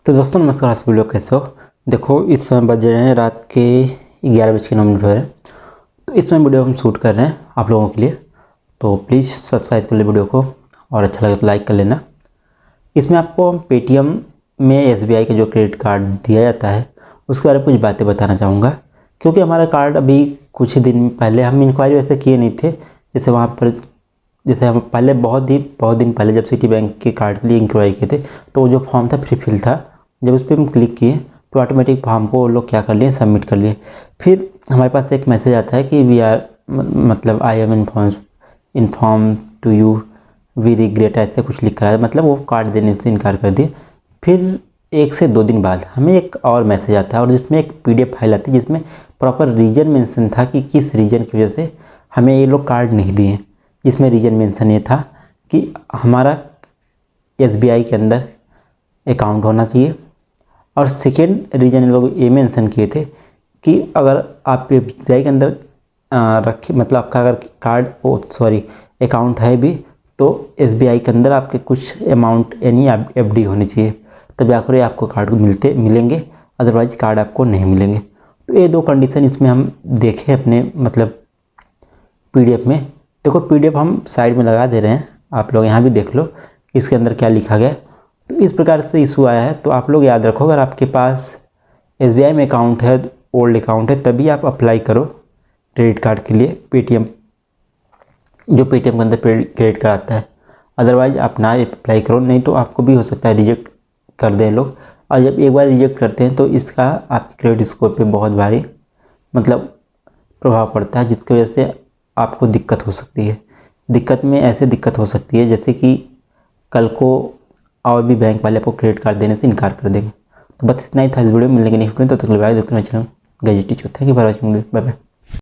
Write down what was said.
तो दोस्तों नमस्कार, आप वीडियो कैसे हो। देखो इस समय बज रहे हैं रात के 11:09 हो रहे हैं। तो इसमें वीडियो हम शूट कर रहे हैं आप लोगों के लिए। तो प्लीज़ सब्सक्राइब कर ले वीडियो को और अच्छा लगे तो लाइक कर लेना। इसमें आपको पेटीएम में एसबीआई का जो क्रेडिट कार्ड दिया जाता है उसके बारे में कुछ बातें बताना चाहूँगा, क्योंकि हमारा कार्ड अभी कुछ ही दिन पहले हम इंक्वायरी वैसे किए नहीं थे। जैसे वहाँ पर जैसे हम पहले बहुत दिन पहले जब सिटी बैंक के कार्ड के लिए इंक्वायरी किए थे तो वो जो फॉर्म था फ्री फिल था। जब उस पर हम क्लिक किए तो ऑटोमेटिक फॉर्म को वो लोग क्या कर लिए, सबमिट कर लिए। फिर हमारे पास एक मैसेज आता है कि वी आर मतलब I am inform to you we regret, ऐसे कुछ लिख रहा है, मतलब वो कार्ड देने से इनकार कर दिए। फिर 1 से 2 दिन बाद हमें एक और मैसेज आता है और जिसमें एक पीडीएफ फाइल आती है जिसमें प्रॉपर रीज़न मेंशन था कि किस रीज़न की वजह से हमें ये लोग कार्ड नहीं दिए। इसमें रीज़न मेंशन ये था कि हमारा एसबीआई के अंदर अकाउंट होना चाहिए, और सेकेंड रीज़न इन लोग ये मेंशन किए थे कि अगर आप एसबीआई के अंदर रखे, मतलब आपका अगर कार्ड अकाउंट है भी, तो एसबीआई के अंदर आपके कुछ अमाउंट यानी एफडी होनी चाहिए, तब जाकर ये आपको कार्ड मिलेंगे, अदरवाइज कार्ड आपको नहीं मिलेंगे। तो ये 2 कंडीशन इसमें हम देखें अपने मतलब पीडीएफ में। देखो पीडीएफ हम साइड में लगा दे रहे हैं, आप लोग यहाँ भी देख लो इसके अंदर क्या लिखा गया है। तो इस प्रकार से इशू आया है। तो आप लोग याद रखो, अगर आपके पास एसबीआई में अकाउंट है, ओल्ड अकाउंट है, तभी आप अप्लाई करो क्रेडिट कार्ड के लिए पेटीएम, जो पेटीएम के अंदर क्रेडिट कार्ड आता है। अदरवाइज आप ना अप्लाई करो, नहीं तो आपको भी हो सकता है रिजेक्ट कर दें लोग। और जब एक बार रिजेक्ट करते हैं तो इसका आपके क्रेडिट स्कोर पे बहुत भारी मतलब प्रभाव पड़ता है, जिसकी वजह से आपको दिक्कत हो सकती है। दिक्कत हो सकती है जैसे कि कल को और भी बैंक वाले आपको क्रेडिट कार्ड देने से इनकार कर देंगे। तो बस इतना ही था इस वीडियो में। मिलने के नेक्स्ट वीडियो, तो तक बाय। देखते हैं चैनल गजेटी चौथा की बार। Bye bye.